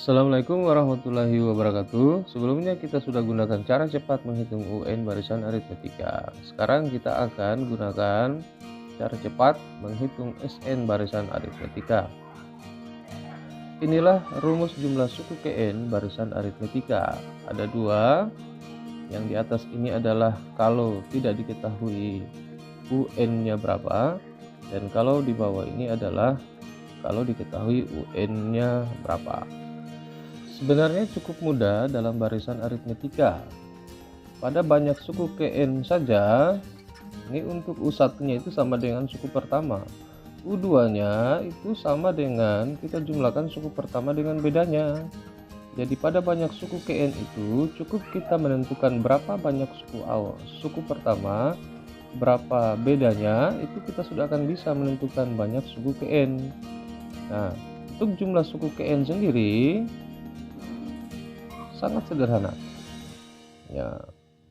Assalamualaikum warahmatullahi wabarakatuh. Sebelumnya kita sudah gunakan cara cepat menghitung UN barisan aritmetika. Sekarang kita akan gunakan cara cepat menghitung SN barisan aritmetika. Inilah rumus jumlah suku KN barisan aritmetika. Ada dua. Yang di atas ini adalah kalau tidak diketahui UN-nya berapa, dan kalau di bawah ini adalah kalau diketahui UN-nya berapa. Sebenarnya cukup mudah dalam barisan aritmetika. Pada banyak suku KN saja, ini untuk U1-nya itu sama dengan suku pertama. U2-nya itu sama dengan kita jumlahkan suku pertama dengan bedanya. Jadi pada banyak suku KN itu cukup kita menentukan berapa banyak suku pertama, berapa bedanya, itu kita sudah akan bisa menentukan banyak suku KN. Nah, untuk jumlah suku KN sendiri sangat sederhana. Ya,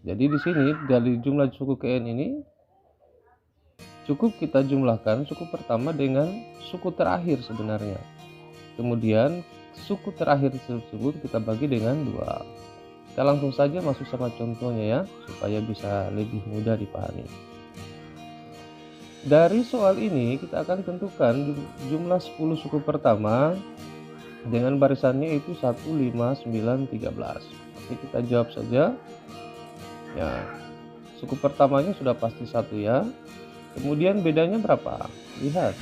jadi di sini dari jumlah suku KN ini cukup kita jumlahkan suku pertama dengan suku terakhir sebenarnya. Kemudian suku terakhir tersebut kita bagi dengan 2. Kita langsung saja masuk sama contohnya ya, supaya bisa lebih mudah dipahami. Dari soal ini kita akan tentukan jumlah 10 suku pertama dengan barisannya itu 1, 5, 9, 13. Oke, kita jawab saja. Ya, suku pertamanya sudah pasti 1 ya. Kemudian bedanya berapa? Lihat.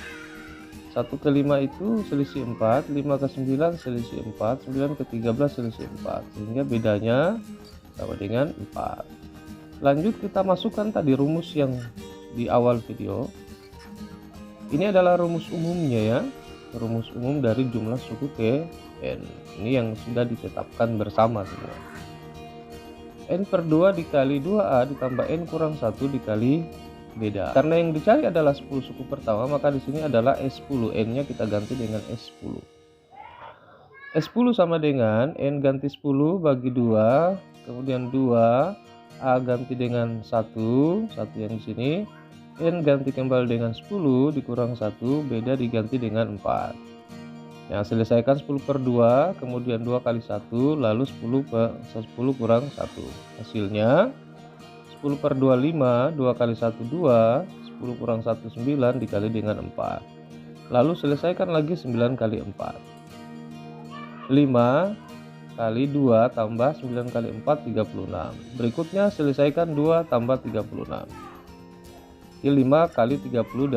1 ke 5 itu selisih 4, 5 ke 9 selisih 4, 9 ke 13 selisih 4. Sehingga bedanya sama dengan 4. Lanjut kita masukkan tadi rumus yang di awal video. Ini adalah rumus umumnya ya. Rumus umum dari jumlah suku KN. Ini yang sudah ditetapkan bersama semua. N per 2 dikali 2A ditambah N kurang 1 dikali beda. Karena yang dicari adalah 10 suku pertama, maka di sini adalah S10. N-nya kita ganti dengan S10. S10 sama dengan N ganti 10 bagi 2, kemudian 2, A ganti dengan 1 yang di sini. N ganti kembali dengan 10 dikurang 1, beda diganti dengan 4. Yang selesaikan 10 per 2, kemudian 2 kali 1, lalu 10 kurang 1. Hasilnya 10 per 2, 5, 2 kali 1, 2, 10 kurang 1, 9 dikali dengan 4. Lalu selesaikan lagi 9 kali 4. 5 kali 2 tambah 9 kali 4, 36. Berikutnya selesaikan 2 tambah 36. 5 kali 38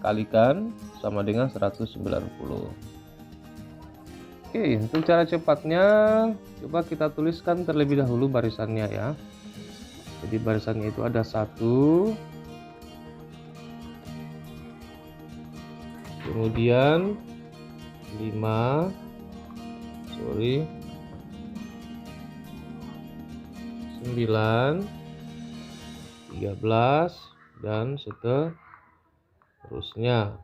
kalikan sama dengan 190. Oke, untuk cara cepatnya coba kita tuliskan terlebih dahulu barisannya ya. Jadi barisannya itu ada 1, kemudian 5, 9, 13 dan seterusnya.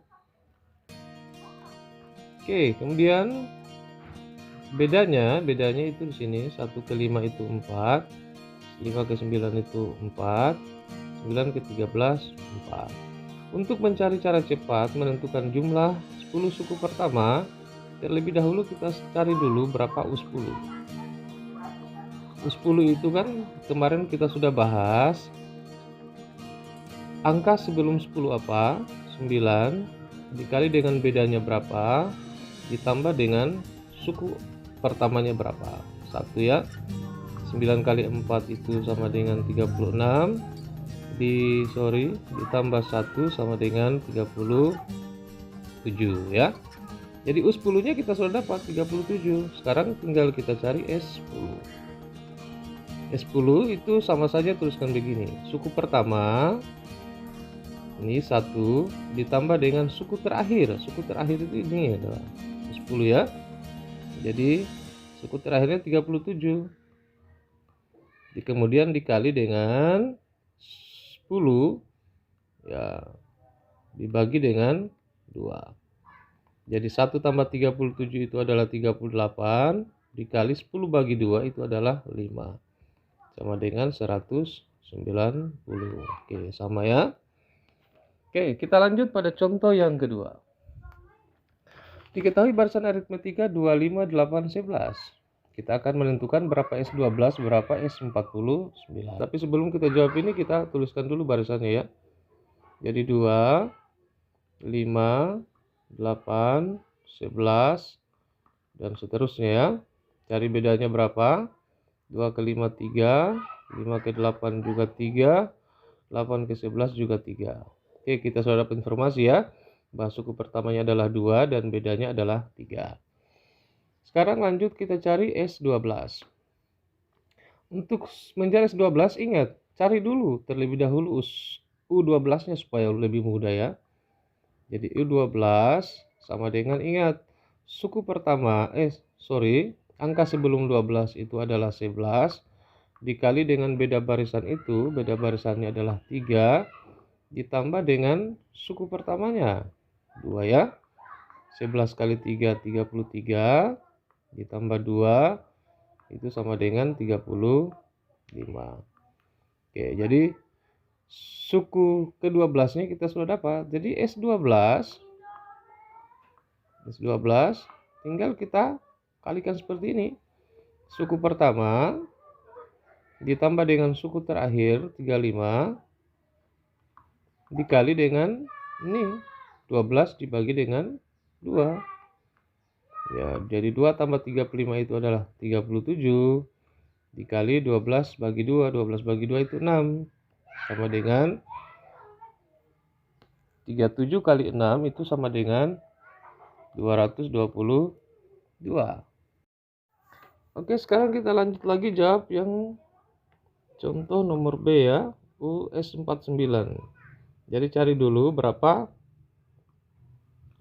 Oke, kemudian bedanya itu di sini 1 ke 5 itu 4, 5 ke 9 itu 4, 9 ke 13 4. Untuk mencari cara cepat menentukan jumlah 10 suku pertama, terlebih dahulu kita cari dulu berapa U10. U10 itu kan kemarin kita sudah bahas. Angka sebelum 10 apa? 9 dikali dengan bedanya berapa ditambah dengan suku pertamanya berapa? 1 ya. 9 kali 4 itu sama dengan 36. Ditambah 1 sama dengan 37 ya. Jadi U10-nya kita sudah dapat 37. Sekarang tinggal kita cari S10. S10 itu sama saja tuliskan begini. Suku pertama ini 1 ditambah dengan suku terakhir. Suku terakhir itu ini adalah 10 ya. Jadi suku terakhirnya 37. Kemudian dikali dengan 10 ya, dibagi dengan 2. Jadi 1 tambah 37 itu adalah 38, dikali 10 bagi 2 itu adalah 5. Sama dengan 190. Oke, sama ya. Oke, kita lanjut pada contoh yang kedua. Diketahui barisan aritmetika 25, 8, 11. Kita akan menentukan berapa S12, berapa S49. Tapi sebelum kita jawab ini, kita tuliskan dulu barisannya ya. Jadi 2, 5, 8, 11, dan seterusnya ya. Cari bedanya berapa? 2 ke 5, 3, 5 ke 8 juga 3, 8 ke 11 juga 3. Oke, kita sudah dapat informasi ya, bahwa suku pertamanya adalah 2 dan bedanya adalah 3. Sekarang lanjut kita cari S12. Untuk mencari S12, ingat, cari dulu terlebih dahulu U12-nya supaya lebih mudah ya. Jadi U12 sama dengan, ingat, suku pertama, angka sebelum 12 itu adalah 11, dikali dengan beda barisan itu, beda barisannya adalah 3, ditambah dengan suku pertamanya, 2 ya. 11 kali 3, 33, ditambah 2, itu sama dengan 35. Oke, jadi suku ke-12-nya kita sudah dapat. Jadi S12 tinggal kita kalikan seperti ini. Suku pertama ditambah dengan suku terakhir 35 dikali dengan ini 12 dibagi dengan 2. Ya, jadi 2 tambah 35 itu adalah 37, dikali 12 bagi 2, 12 bagi 2 itu 6, sama dengan 37 kali 6 itu sama dengan 222. Oke, sekarang kita lanjut lagi jawab yang contoh nomor B ya, US49. Jadi cari dulu berapa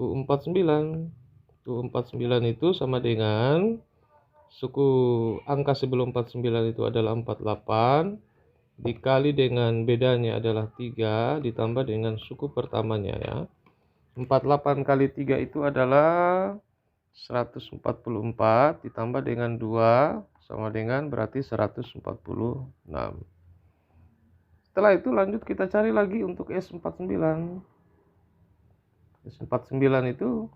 U49. U49 itu sama dengan suku angka sebelum 49 itu adalah 48 dikali dengan bedanya adalah 3 ditambah dengan suku pertamanya ya. 48 kali 3 itu adalah 144 ditambah dengan 2 sama dengan berarti 146. Setelah itu lanjut kita cari lagi untuk S49. S49 itu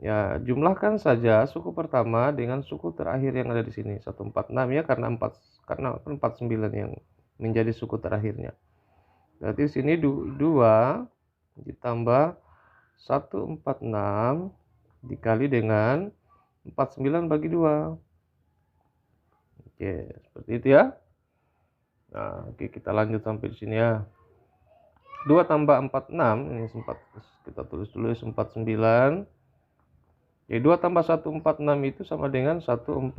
ya, jumlahkan saja suku pertama dengan suku terakhir yang ada di sini, 146 ya, karena 49 yang menjadi suku terakhirnya. Berarti sini 2 ditambah 146 dikali dengan 49 bagi 2. Oke, seperti itu ya. Nah, oke, kita lanjut sampai di sini ya. 2 tambah 46, ini sempat kita tulis dulu 49. Jadi 2 tambah 146 itu sama dengan 148.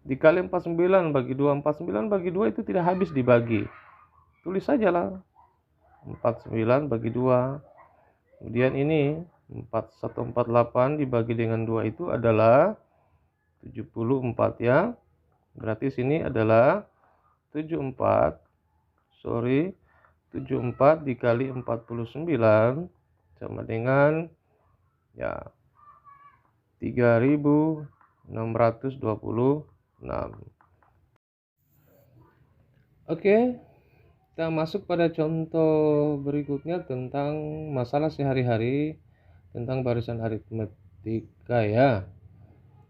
Dikali 49 bagi 2. 49 bagi 2 itu tidak habis dibagi. Tulis saja lah. 49 bagi 2. Kemudian ini 148 dibagi dengan 2 itu adalah 74 ya. Berarti sini adalah 74 dikali 49 sama dengan ya 3626. Oke, kita masuk pada contoh berikutnya tentang masalah sehari-hari tentang barisan aritmetika ya.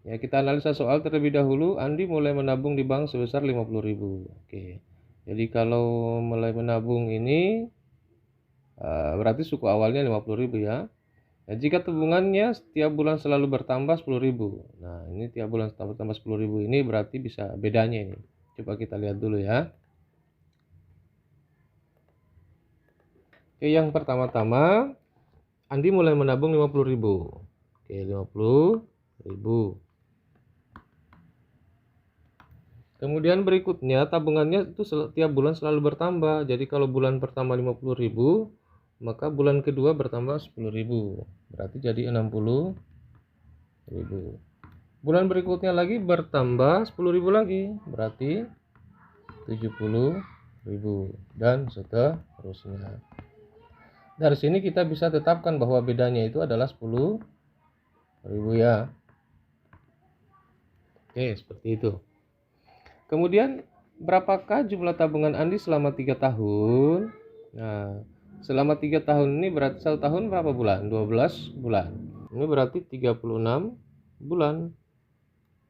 Ya, kita analisa soal terlebih dahulu. Andi mulai menabung di bank sebesar 50.000. Oke. Jadi kalau mulai menabung ini berarti suku awalnya 50.000 ya. Nah, jika tabungannya setiap bulan selalu bertambah 10.000. Nah, ini tiap bulan tambah 10.000 ini berarti bisa bedanya ini. Coba kita lihat dulu ya. Oke, yang pertama-tama Andi mulai menabung 50.000. Oke, 50.000. Kemudian berikutnya tabungannya itu setiap bulan selalu bertambah. Jadi kalau bulan pertama 50.000, maka bulan kedua bertambah 10.000. Berarti jadi 60.000. Bulan berikutnya lagi bertambah 10.000 lagi. Berarti 70.000 dan seterusnya. Dari sini kita bisa tetapkan bahwa bedanya itu adalah 10.000 ya. Oke, seperti itu. Kemudian berapakah jumlah tabungan Andi selama 3 tahun? Nah, Selama 3 tahun ini berarti 1 tahun berapa bulan? 12 bulan. Ini berarti 36 bulan.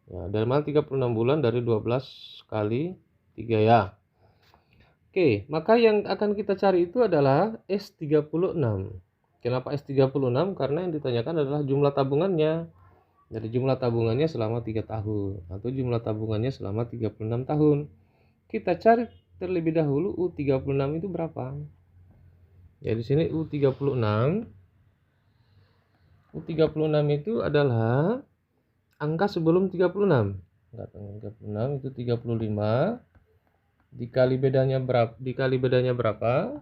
Ya, dari mana 36 bulan? Dari 12 kali 3 ya. Oke, maka yang akan kita cari itu adalah S36. Kenapa S36? Karena yang ditanyakan adalah jumlah tabungannya. Jadi jumlah tabungannya selama 3 tahun atau jumlah tabungannya selama 36 tahun. Kita cari terlebih dahulu U36 itu berapa. Ya di sini U36 itu adalah angka sebelum 36. Angka 36 itu 35 dikali bedanya berapa?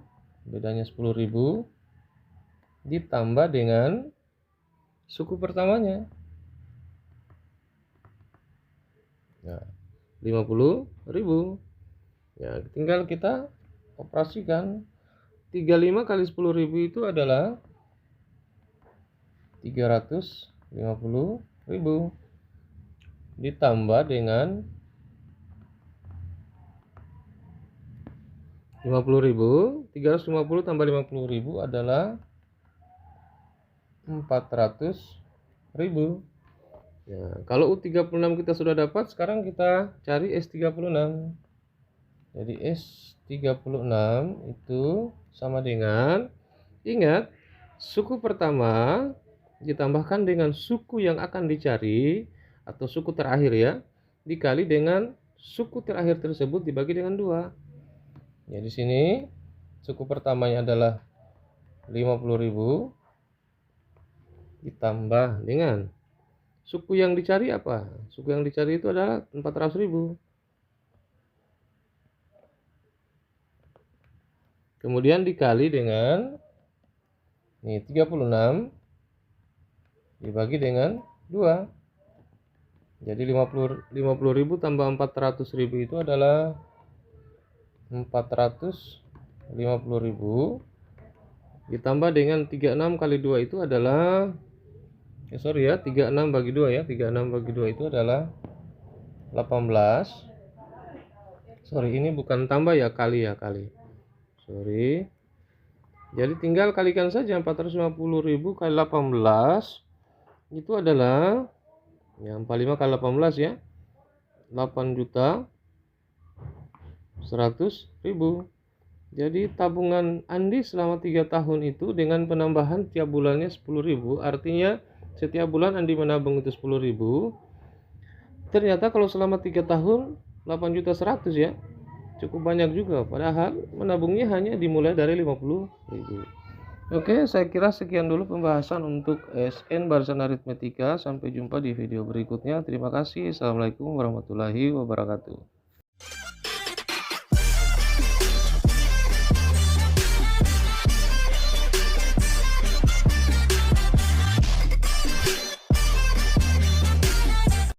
Bedanya 10.000 ditambah dengan suku pertamanya. Nah, 50.000. Ya, tinggal kita operasikan. 35 kali 10.000 itu adalah 350.000 ditambah dengan 50.000. 350 tambah 50.000 adalah 400.000. Ya, kalau U36 kita sudah dapat, sekarang kita cari S36. Jadi S36 itu sama dengan, ingat, suku pertama ditambahkan dengan suku yang akan dicari atau suku terakhir ya, dikali dengan suku terakhir tersebut dibagi dengan 2. Ya di sini suku pertamanya adalah 50.000 ditambah dengan suku yang dicari apa? Suku yang dicari itu adalah 400.000. Kemudian dikali dengan 36 dibagi dengan 2. Jadi 50.000 tambah 400.000 itu adalah 450.000 ditambah dengan 36 kali 2 itu adalah 36 bagi 2 ya. 36 bagi 2 itu adalah 18. Ini bukan tambah ya, kali. Jadi tinggal kalikan saja 450.000 kali 18 itu adalah yang 45 kali 18 ya. 8.100.000. Jadi tabungan Andi selama 3 tahun itu dengan penambahan tiap bulannya 10.000, artinya setiap bulan Andi menabung itu 10.000. Ternyata kalau selama 3 tahun 8.100.000 ya. Cukup banyak juga, padahal menabungnya hanya dimulai dari 50.000. Oke, saya kira sekian dulu pembahasan untuk SN barisan aritmetika. Sampai jumpa di video berikutnya. Terima kasih. Assalamualaikum warahmatullahi wabarakatuh.